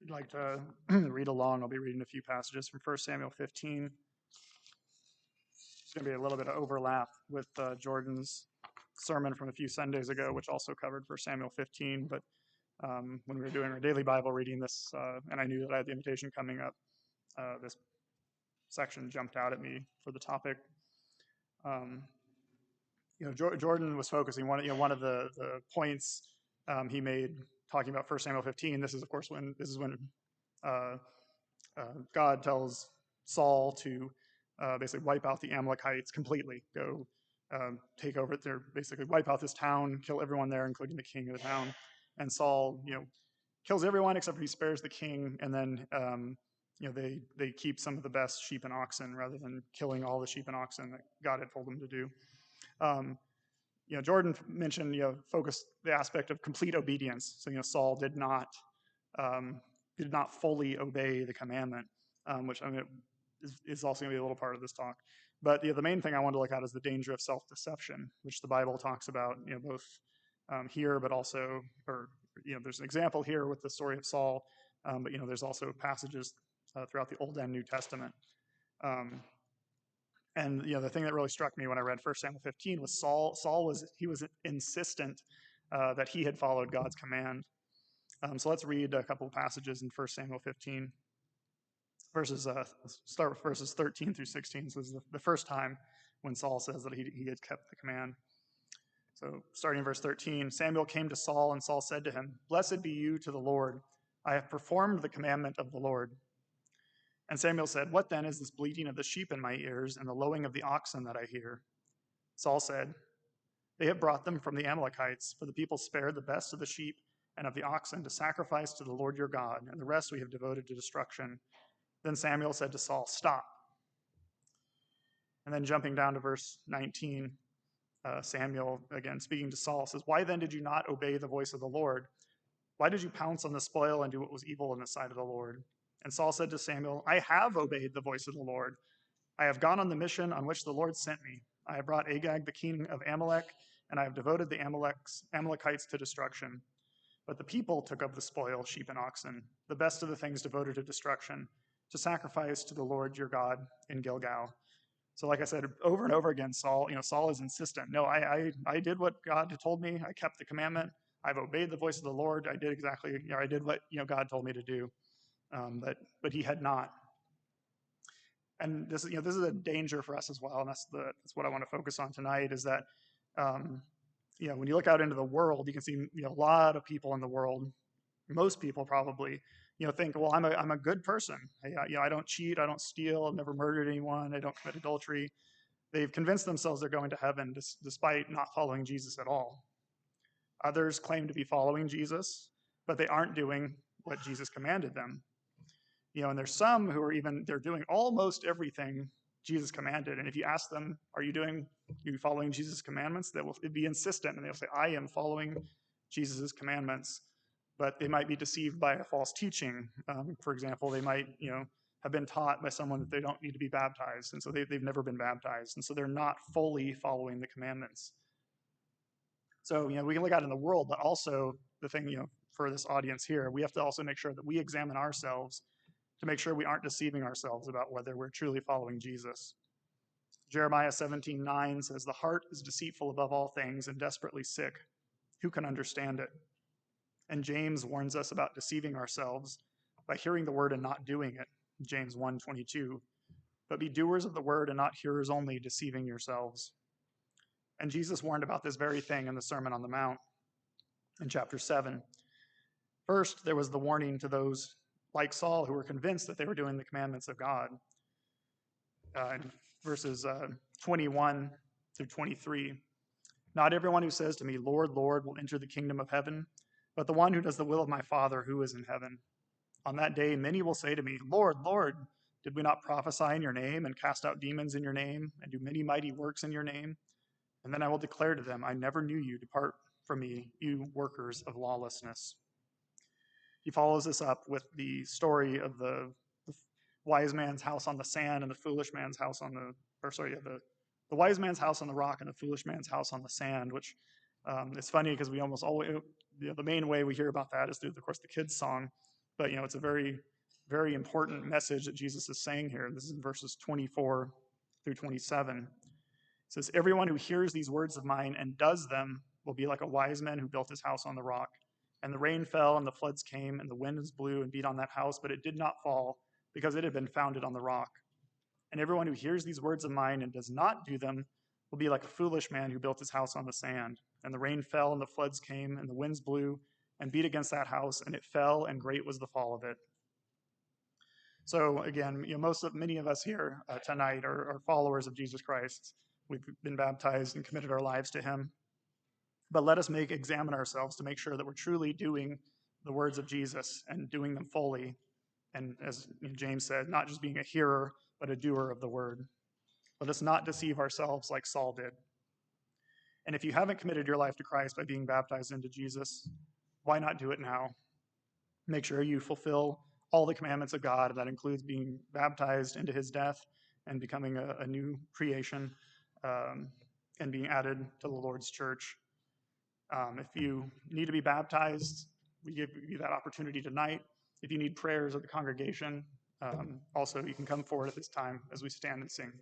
If you'd like to read along, I'll be reading a few passages from 1 Samuel 15. It's going to be a little bit of overlap with Jordan's sermon from a few Sundays ago, which also covered 1 Samuel 15. But when we were doing our daily Bible reading this, and I knew that I had the invitation coming up, this section jumped out at me for the topic. Jordan was focusing one of the points he made talking about 1 Samuel 15. This is, of course, when God tells Saul to basically wipe out the Amalekites completely, go take over. They're basically wipe out this town, kill everyone there, including the king of the town. And Saul, kills everyone except for he spares the king, and then they keep some of the best sheep and oxen rather than killing all the sheep and oxen that God had told them to do. Jordan mentioned focused the aspect of complete obedience. So Saul did not fully obey the commandment, which is also going to be a little part of this talk. But the main thing I want to look at is the danger of self-deception, which the Bible talks about, both here, but also, there's an example here with the story of Saul, but there's also passages throughout the Old and New Testament. And the thing that really struck me when I read 1 Samuel 15 was Saul was insistent that he had followed God's command. So let's read a couple of passages in 1 Samuel 15. Start with verses 13 through 16. So this is the first time when Saul says that he had kept the command. So starting in verse 13, Samuel came to Saul, and Saul said to him, "Blessed be you to the Lord. I have performed the commandment of the Lord." And Samuel said, "What then is this bleating of the sheep in my ears and the lowing of the oxen that I hear?" Saul said, "They have brought them from the Amalekites, for the people spared the best of the sheep and of the oxen to sacrifice to the Lord your God, and the rest we have devoted to destruction." Then Samuel said to Saul, "Stop." And then jumping down to verse 19, Samuel, again speaking to Saul, says, "Why then did you not obey the voice of the Lord? Why did you pounce on the spoil and do what was evil in the sight of the Lord?" And Saul said to Samuel, "I have obeyed the voice of the Lord. I have gone on the mission on which the Lord sent me. I have brought Agag, the king of Amalek, and I have devoted the Amalekites to destruction. But the people took up the spoil, sheep and oxen, the best of the things devoted to destruction, to sacrifice to the Lord your God in Gilgal." So like I said, over and over again, Saul is insistent. No, I did what God had told me. I kept the commandment. I've obeyed the voice of the Lord. I did exactly, I did what, God told me to do. But he had not. And this is a danger for us as well. And that's what I want to focus on tonight is that, when you look out into the world, you can see, a lot of people in the world, most people probably, think, well, I'm a good person. I don't cheat. I don't steal. I've never murdered anyone. I don't commit adultery. They've convinced themselves they're going to heaven despite not following Jesus at all. Others claim to be following Jesus, but they aren't doing what Jesus commanded them. And there's some who they're doing almost everything Jesus commanded. And if you ask them, are you following Jesus' commandments? They will be insistent, and they'll say, I am following Jesus' commandments. But they might be deceived by a false teaching. For example, they might, have been taught by someone that they don't need to be baptized. And so they've never been baptized. And so they're not fully following the commandments. So, we can look out in the world, but also the thing, for this audience here, we have to also make sure that we examine ourselves to make sure we aren't deceiving ourselves about whether we're truly following Jesus. Jeremiah 17:9 says, "The heart is deceitful above all things and desperately sick. Who can understand it?" And James warns us about deceiving ourselves by hearing the word and not doing it. James 1:22. "But be doers of the word and not hearers only, deceiving yourselves." And Jesus warned about this very thing in the Sermon on the Mount in chapter 7. First, there was the warning to those like Saul who were convinced that they were doing the commandments of God. In verses 21 through 23, "Not everyone who says to me, 'Lord, Lord,' will enter the kingdom of heaven, but the one who does the will of my Father who is in heaven. On that day, many will say to me, 'Lord, Lord, did we not prophesy in your name and cast out demons in your name and do many mighty works in your name?' And then I will declare to them, 'I never knew you. Depart from me, you workers of lawlessness.'" He follows this up with the story of the wise man's house on the sand and the foolish man's house on the wise man's house on the rock and the foolish man's house on the sand, which it's funny because we almost always, the main way we hear about that is through, of course, the kids' song. But, it's a very, very important message that Jesus is saying here. This is in verses 24 through 27. It says, everyone who hears these words of mine and does them will be like a wise man who built his house on the rock. And the rain fell, and the floods came, and the winds blew and beat on that house, but it did not fall, because it had been founded on the rock. And everyone who hears these words of mine and does not do them will be like a foolish man who built his house on the sand. And the rain fell, and the floods came, and the winds blew and beat against that house, and it fell, and great was the fall of it. So again, many of us here tonight are followers of Jesus Christ. We've been baptized and committed our lives to him. But let us examine ourselves to make sure that we're truly doing the words of Jesus and doing them fully. And as James said, not just being a hearer, but a doer of the word. Let us not deceive ourselves like Saul did. And if you haven't committed your life to Christ by being baptized into Jesus, why not do it now? Make sure you fulfill all the commandments of God. That includes being baptized into his death and becoming a new creation and being added to the Lord's church. If you need to be baptized, we give you that opportunity tonight. If you need prayers of the congregation, also you can come forward at this time as we stand and sing.